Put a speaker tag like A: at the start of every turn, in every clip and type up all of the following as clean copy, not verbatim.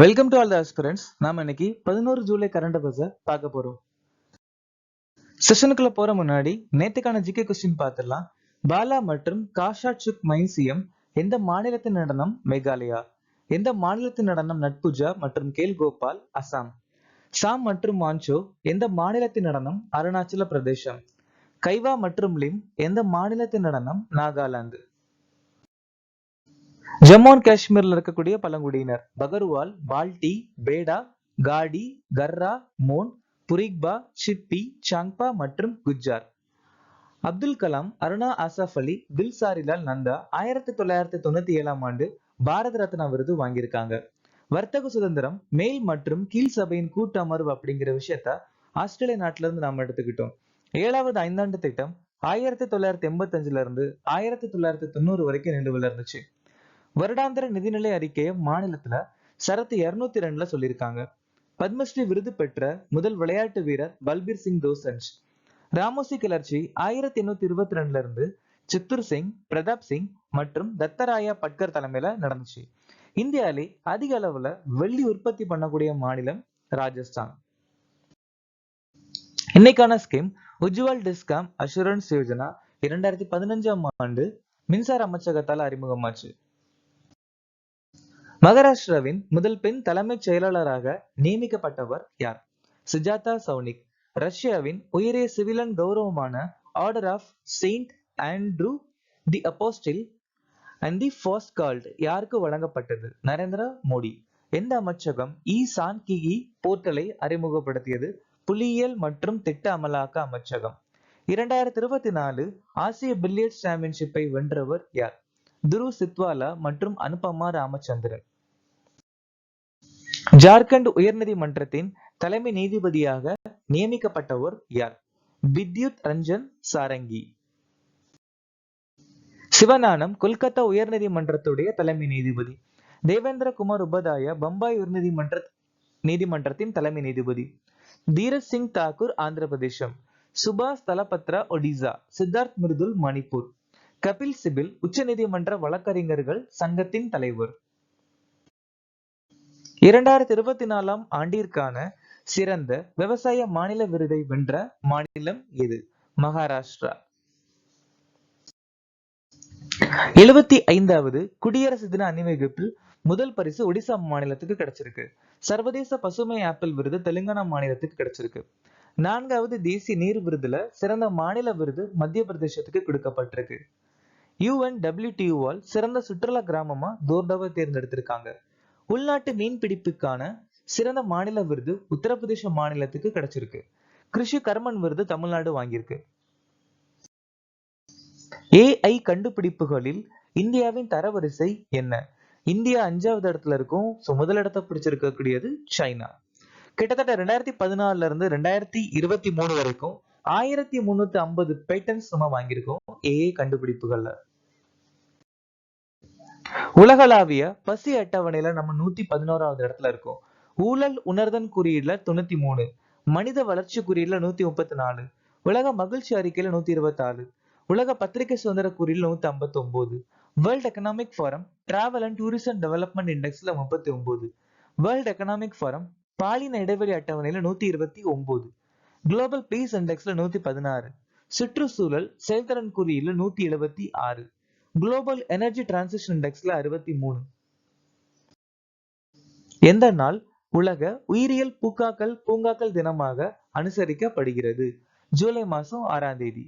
A: Welcome to all the aspirants. நாம இன்னைக்கு 11 July current அஃபேர்ஸை பார்க்க போறோம். செஷனுக்குள்ள போற முன்னாடி நேத்துக்கான ஜிகே கொஸ்டின் பார்த்துடலாம். பாலா மற்றும் காஷாட்சுக் மைன்சியம் எந்த மாநிலத்தின் நடனம்? மேகாலயா. எந்த மாநிலத்தின் நடனம்? நட்புஜா மற்றும் கேல் கோபால், அசாம். சாம் மற்றும் மான்சோ எந்த மாநிலத்தின் நடனம்? அருணாச்சல பிரதேசம். கைவா மற்றும் லிம் எந்த மாநிலத்தின் நடனம்? நாகாலாந்து. ஜம்மு அண்ட் காஷ்மீர்ல இருக்கக்கூடிய பழங்குடியினர் பகர்வால், பால்டி, பேடா, காடி, கர்ரா, மோன், புரிக்பா, சிப்பி, சாங்பா மற்றும் குஜ்ஜார். அப்துல் கலாம், அருணா ஆசாஃப் அலி, தில்சாரிலால் நந்தா 1997ஆம் ஆண்டு பாரத ரத்னா விருது வாங்கியிருக்காங்க. வர்த்தக சுதந்திரம், மேல் மற்றும் கீழ் சபையின் கூட்டு அமர்வு அப்படிங்கிற விஷயத்த ஆஸ்திரேலிய நாட்டில இருந்து நாம எடுத்துக்கிட்டோம். 7வது ஐந்தாண்டு திட்டம் 1985ல இருந்து 1990 வரைக்கும் நிலுவையில் இருந்துச்சு. வருடாந்திர நிதிநிலை அறிக்கையை மாநிலத்துல சரத்து 202ல சொல்லியிருக்காங்க. பத்மஸ்ரீ விருது பெற்ற முதல் விளையாட்டு வீரர் பல்பீர் சிங் தோசன்ஜ். ராமோசி கிளர்ச்சி 1822ல இருந்து சித்தூர் சிங், பிரதாப் சிங் மற்றும் தத்தராயா பட்கர் தலைமையில நடந்துச்சு. இந்தியாவிலே அதிக அளவுல வெள்ளி உற்பத்தி பண்ணக்கூடிய மாநிலம் ராஜஸ்தான். இன்னைக்கான scheme Ujwal discom assurance Yojana 2015ஆம் ஆண்டு மின்சார அமைச்சகத்தால் அறிமுகமாச்சு. மகாராஷ்டிராவின் முதல் பெண் தலைமைச் செயலாளராக நியமிக்கப்பட்டவர் யார்? சுஜாதா சவுனிக். ரஷ்யாவின் உயரிய சிவிலியன் கௌரவமான order of Saint Andrew the Apostle and the first called யாருக்கு வழங்கப்பட்டது? நரேந்திர மோடி. எந்த அமைச்சகம் சான்கிகி போர்ட்டலை அறிமுகப்படுத்தியது? புலியியல் மற்றும் திட்ட அமலாக்க அமைச்சகம். 2024 ஆசிய பில்லியர்ட்ஸ் சாம்பியன்ஷிப்பை வென்றவர் யார்? துருவ் சித்வாலா மற்றும் அனுபமா ராமச்சந்திரன். ஜார்க்கண்ட் உயர்நீதிமன்றத்தின் தலைமை நீதிபதியாக நியமிக்கப்பட்டவர் யார்? வித்யுத் ரஞ்சன் சாரங்கி. சிவஞானம் கொல்கத்தா உயர்நீதிமன்றத்துடைய தலைமை நீதிபதி. தேவேந்திர குமார் உபாத்யாயா பம்பாய் நீதிமன்றத்தின் தலைமை நீதிபதி. தீரஜ் சிங் தாக்கூர் ஆந்திர பிரதேசம். சுபாஷ் தலபத்ரா ஒடிசா. சித்தார்த் மிருதுல் மணிப்பூர். கபில் சிபில் உச்ச நீதிமன்ற வழக்கறிஞர்கள் சங்கத்தின் தலைவர். 2024ஆம் ஆண்டிற்கான சிறந்த விவசாய மாநில விருதை வென்ற மாநிலம் எது? மகாராஷ்டிரா. 75வது குடியரசு தின அணிவகுப்பில் முதல் பரிசு ஒடிசா மாநிலத்துக்கு கிடைச்சிருக்கு. சர்வதேச பசுமை ஆப்பிள் விருது தெலுங்கானா மாநிலத்துக்கு கிடைச்சிருக்கு. 4வது தேசிய நீர் விருதுல சிறந்த மாநில விருது மத்திய பிரதேசத்துக்கு கொடுக்கப்பட்டிருக்கு. UNWTO-வால் சிறந்த சுற்றுலா கிராமமா தோர்டாவை தேர்ந்தெடுத்திருக்காங்க. உள்நாட்டு மீன் பிடிப்புக்கான சிறந்த மாநில விருது உத்தரப்பிரதேச மாநிலத்துக்கு கிடைச்சிருக்கு. கிருஷி கர்மன் விருது தமிழ்நாடு வாங்கியிருக்கு. AI கண்டுபிடிப்புகளில் இந்தியாவின் தரவரிசை என்ன? இந்தியா 5வது இடத்துல இருக்கும். முதலிடத்தை பிடிச்சிருக்கக்கூடியது சைனா. கிட்டத்தட்ட 2014ல இருந்து 2023 வரைக்கும் 1350 பேட்டன்ஸ் நம்ம வாங்கியிருக்கோம் AI கண்டுபிடிப்புகள்ல. உலகளாவிய பசி அட்டவணையில நம்ம 111வது இடத்துல இருக்கோம். ஊழல் உணர்தல் குறியீடுல 93, மனித வளர்ச்சி குறியீடுல 134, உலக மகிழ்ச்சி அறிக்கையில 126, உலக பத்திரிகை சுதந்திர குறியீடுல 159, world economic forum travel and tourism development இண்டெக்ஸ்ல 39, வேர்ல்ட் எக்கனாமிக் ஃபாரம் பாலின இடைவெளி அட்டவணையில 129, குளோபல் பீஸ் இண்டெக்ஸ்ல 116, சுற்றுச்சூழல் செயல்திறன் குறியீடுல 176, குளோபல் எனர்ஜி டிரான்சிஷன் இண்டெக்ஸ்ல 63. எந்த நாள் உலக உயிரியல் பூங்காக்கள் தினமாக அனுசரிக்கப்படுகிறது? ஜூலை மாசம் 6ஆம் தேதி.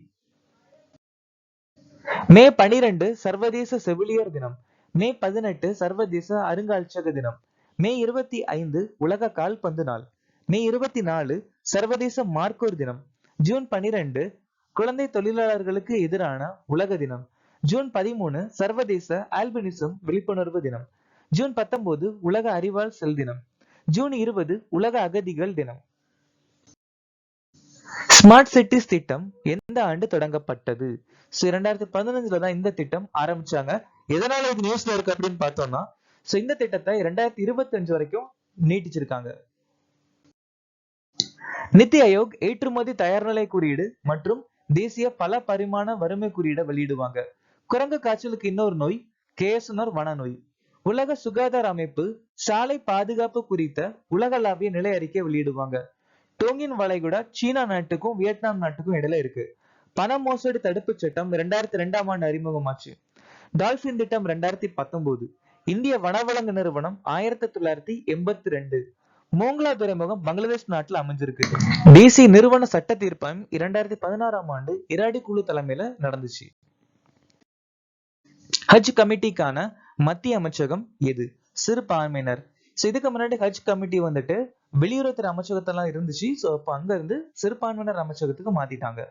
A: மே 12 சர்வதேச செவிலியர் தினம். மே 18 சர்வதேச அருங்காட்சியக தினம். மே 25 உலக கால்பந்து நாள். மே 24 சர்வதேச மார்க்கோர் தினம். ஜூன் 12 குழந்தை தொழிலாளர்களுக்கு எதிரான உலக தினம். ஜூன் 13 சர்வதேச ஆல்பினிசம் விழிப்புணர்வு தினம். ஜூன் 19 உலக அறிவால் செல் தினம். ஜூன் 20 உலக அகதிகள் தினம். ஸ்மார்ட் சிட்டிஸ் திட்டம் எந்த ஆண்டு தொடங்கப்பட்டது? 2015ல தான் இந்த திட்டம் ஆரம்பிச்சாங்க. எதனால இது நியூஸ்ல இருக்கு அப்படின்னு பார்த்தோம்னா, இந்த திட்டத்தை 2025 வரைக்கும் நீட்டிச்சிருக்காங்க. நித்தி ஆயோக் ஏற்றுமதி தயார்நிலை குறியீடு மற்றும் தேசிய பல பரிமாண வறுமை குறியீடை வெளியிடுவாங்க. குரங்கு காய்ச்சலுக்கு இன்னொரு நோய் கேஎஸ்ஆர் வன நோய். உலக சுகாதார அமைப்பு சாலை பாதுகாப்பு குறித்த உலகளாவிய நிலை அறிக்கை வெளியிடுவாங்க. டோங்கின் வளைகுடா சீனா நாட்டுக்கும் வியட்நாம் நாட்டுக்கும் இடையில இருக்கு. பண மோசடி தடுப்பு சட்டம் 2002ஆம் ஆண்டு அறிமுகமாச்சு. டால்பின் திட்டம் 2019. இந்திய வனவளங்க நிறுவனம் 1982. மோங்லா துறைமுகம் பங்களாதேஷ் நாட்டுல அமைஞ்சிருக்கு. டிசி நிறுவன சட்ட தீர்ப்பாயம் 2016ஆம் ஆண்டு இராடி குழு தலைமையில நடந்துச்சு. ஹஜ் கமிட்டிக்கான மத்திய அமைச்சகம் எது? சிறுபான்மையினர். இதுக்கு முன்னாடி ஹஜ் கமிட்டி வந்துட்டு வெளியுறவுத்துறை அமைச்சகத்தெல்லாம் இருந்துச்சு. சோ அப்ப அங்க இருந்து சிறுபான்மையினர் அமைச்சகத்துக்கு மாத்திட்டாங்க.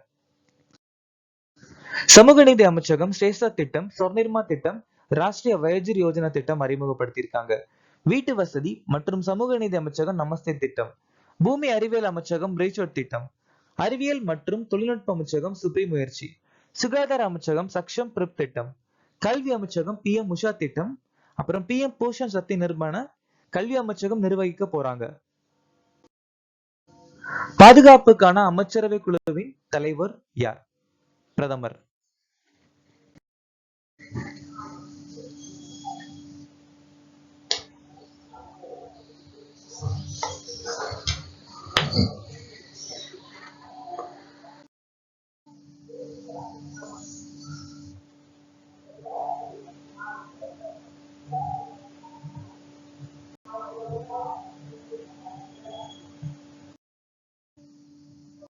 A: சமூக நீதி அமைச்சகம் ஸ்ரேஷ்டா திட்டம், ஸ்வர்ணிர்மா திட்டம், ராஷ்டிரிய வயோஜிர் யோஜனா திட்டம் அறிமுகப்படுத்தியிருக்காங்க. வீட்டு வசதி மற்றும் சமூக நீதி அமைச்சகம் நமஸ்தே திட்டம். பூமி அறிவியல் அமைச்சகம் ரீச்சோட் திட்டம். அறிவியல் மற்றும் தொழில்நுட்ப அமைச்சகம் சுப்ரீம் முயற்சி. சுகாதார அமைச்சகம் சக்ஷம் பிரிப் திட்டம். கல்வி அமைச்சகம் PM உஷா திட்டம். அப்புறம் PM போஷன் சக்தி நிர்மாண கல்வி அமைச்சகம் நிர்வகிக்க போறாங்க. பாதுகாப்புக்கான அமைச்சரவை குழுவின் தலைவர் யார்? பிரதமர்.